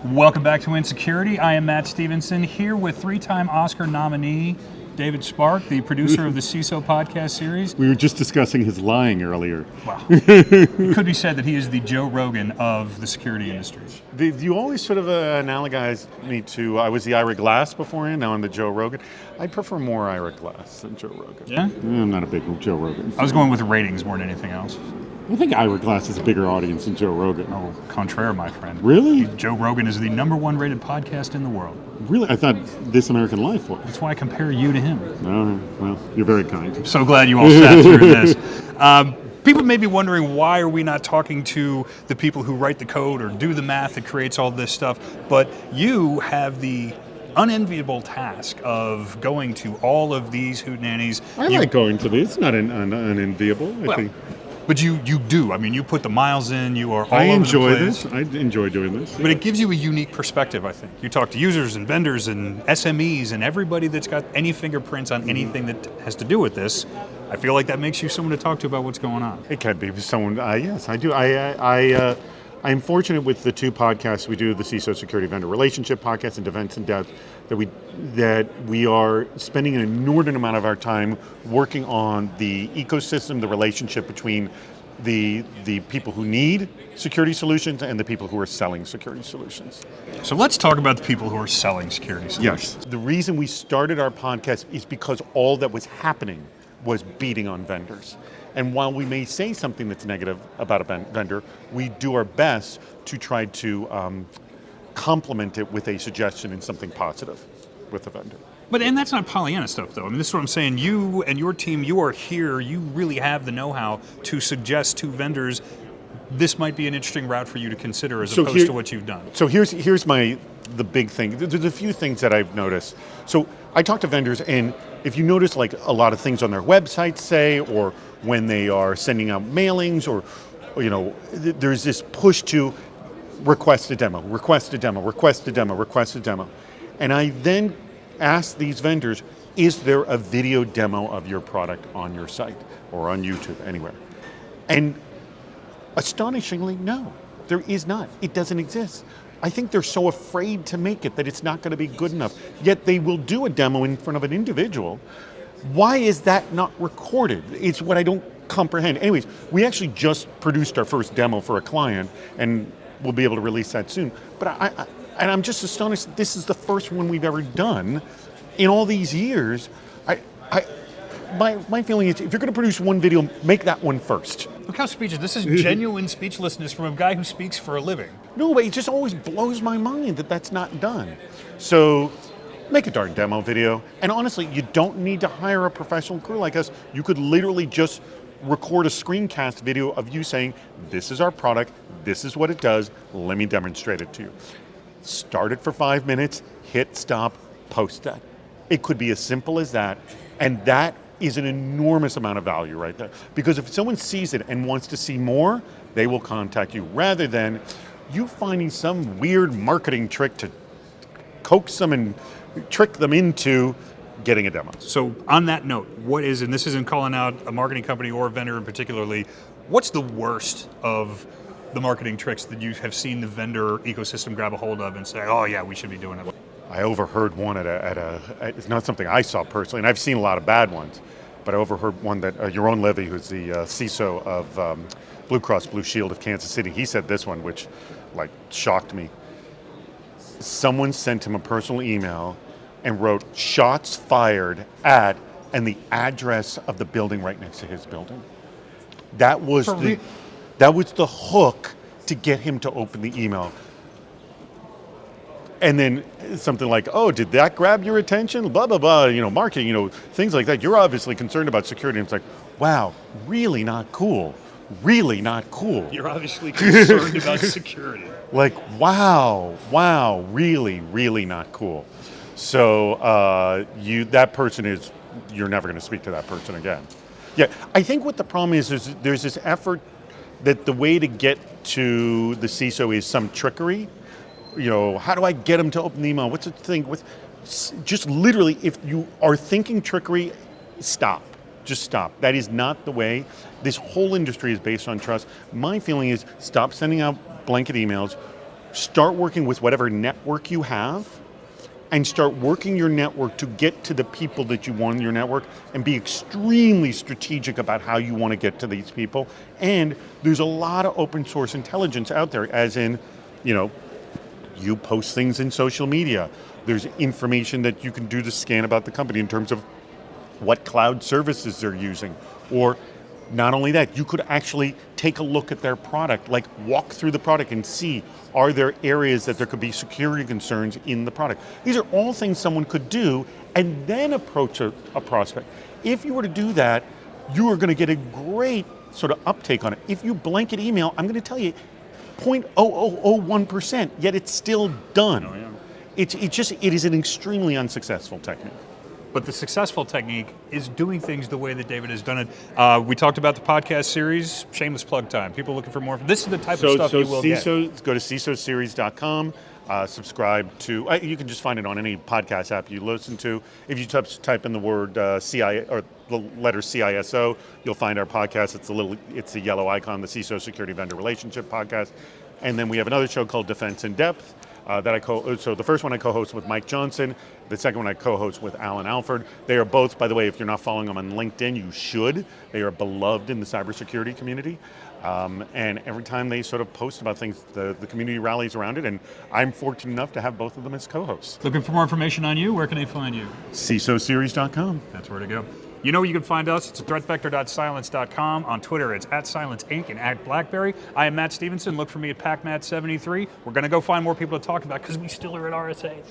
Welcome back to Insecurity. I am Matt Stevenson, here with three-time Oscar nominee David Spark, the producer of the CISO podcast series. We were just discussing his lying earlier. Wow. It could be said that he is the Joe Rogan of the security industry. You always sort of analogize me to, I was the Ira Glass beforehand, now I'm the Joe Rogan. I prefer more Ira Glass than Joe Rogan. Yeah? I'm not a big Joe Rogan fan. I was going with ratings more than anything else. I think Ira Glass has a bigger audience than Joe Rogan. Oh, contraire, my friend. Really? Joe Rogan is the #1 rated podcast in the world. Really? I thought This American Life was. That's why I compare you to him. Oh, well, you're very kind. I'm so glad you all sat through this. People may be wondering, why are we not talking to the people who write the code or do the math that creates all this stuff? But you have the unenviable task of going to all of these hootenannies. I like going to these. It's not unenviable, I think. But you do. I mean, you put the miles in. You are all I over enjoy the place. this. I enjoy doing this. But it gives you a unique perspective, I think. You talk to users and vendors and SMEs and everybody that's got any fingerprints on anything that has to do with this. I feel like that makes you someone to talk to about what's going on. It can be someone. Yes, I do. I'm fortunate with the two podcasts we do, the CISO Security Vendor Relationship podcast and Defense in Depth, that we are spending an inordinate amount of our time working on the ecosystem, the relationship between the people who need security solutions and the people who are selling security solutions. So let's talk about the people who are selling security solutions. Yes. The reason we started our podcast is because all that was happening was beating on vendors. And while we may say something that's negative about a vendor, we do our best to try to complement it with a suggestion in something positive with the vendor. And that's not Pollyanna stuff, though. I mean, this is what I'm saying. You and your team, you are here. You really have the know-how to suggest to vendors, this might be an interesting route for you to consider as opposed to what you've done. So here's the big thing. There's a few things that I've noticed. So I talk to vendors, and if you notice, like a lot of things on their websites say, or when they are sending out mailings, or there's this push to request a demo, request a demo, request a demo, request a demo. And I then ask these vendors, is there a video demo of your product on your site or on YouTube, anywhere? And astonishingly, no, there is not. It doesn't exist. I think they're so afraid to make it that it's not going to be good enough. Yet they will do a demo in front of an individual. Why is that not recorded? It's what I don't comprehend. Anyways, we actually just produced our first demo for a client, and we'll be able to release that soon. But I'm just astonished that this is the first one we've ever done in all these years. My feeling is, if you're going to produce one video, make that one first. Look how speechless. This is genuine speechlessness from a guy who speaks for a living. No, but it just always blows my mind that that's not done. So make a darn demo video. And honestly, you don't need to hire a professional crew like us. You could literally just record a screencast video of you saying, this is our product, this is what it does, let me demonstrate it to you. Start it for 5 minutes, hit stop, post that. It could be as simple as that, and that is an enormous amount of value right there. Because if someone sees it and wants to see more, they will contact you, rather than you finding some weird marketing trick to coax them and trick them into getting a demo. So on that note, and this isn't calling out a marketing company or a vendor in particularly, what's the worst of the marketing tricks that you have seen the vendor ecosystem grab a hold of and say, oh yeah, we should be doing it? I overheard one it's not something I saw personally, and I've seen a lot of bad ones, but I overheard one that Yaron Levy, who's the CISO of Blue Cross Blue Shield of Kansas City, he said this one, which shocked me. Someone sent him a personal email and wrote shots fired at, and the address of the building right next to his building. That was the hook to get him to open the email. And then something like, oh, did that grab your attention? Blah, blah, blah, marketing, things like that. You're obviously concerned about security. And it's like, wow, really not cool. Really not cool. You're obviously concerned about security. Wow, really, really not cool. So that person you're never going to speak to that person again. Yeah, I think what the problem is there's this effort that the way to get to the CISO is some trickery. How do I get them to open the email? What's the thing? Just literally, if you are thinking trickery, stop. Just stop. That is not the way. This whole industry is based on trust. My feeling is stop sending out blanket emails. start working with whatever network you have and start working your network to get to the people that you want in your network and be extremely strategic about how you want to get to these people. And there's a lot of open source intelligence out there, as in, you post things in social media. There's information that you can do to scan about the company in terms of what cloud services they're using. Or not only that, you could actually take a look at their product, like walk through the product and see, are there areas that there could be security concerns in the product? These are all things someone could do and then approach a prospect. If you were to do that, you are going to get a great sort of uptake on it. If you blanket email, I'm going to tell you, 0.0001%, yet it's still done. Oh, yeah. It is an extremely unsuccessful technique. But the successful technique is doing things the way that David has done it. We talked about the podcast series, shameless plug time. People looking for more. This is the type of stuff you will get. Go to CISOseries.com, subscribe to, you can just find it on any podcast app you listen to. If you type in the word CI or the letter CISO, you'll find our podcast. It's a yellow icon, the CISO Security Vendor Relationship Podcast. And then we have another show called Defense in Depth. So the first one I co-host with Mike Johnson, the second one I co-host with Alan Alford. They are both, by the way, if you're not following them on LinkedIn, you should. They are beloved in the cybersecurity community. And every time they sort of post about things, the community rallies around it, and I'm fortunate enough to have both of them as co-hosts. Looking for more information on you? Where can they find you? CISOseries.com. That's where to go. You know where you can find us. It's at threatvector.cylance.com. On Twitter, it's at Cylance Inc. and at BlackBerry. I am Matt Stevenson. Look for me at PacMat73. We're going to go find more people to talk about because we still are at RSA.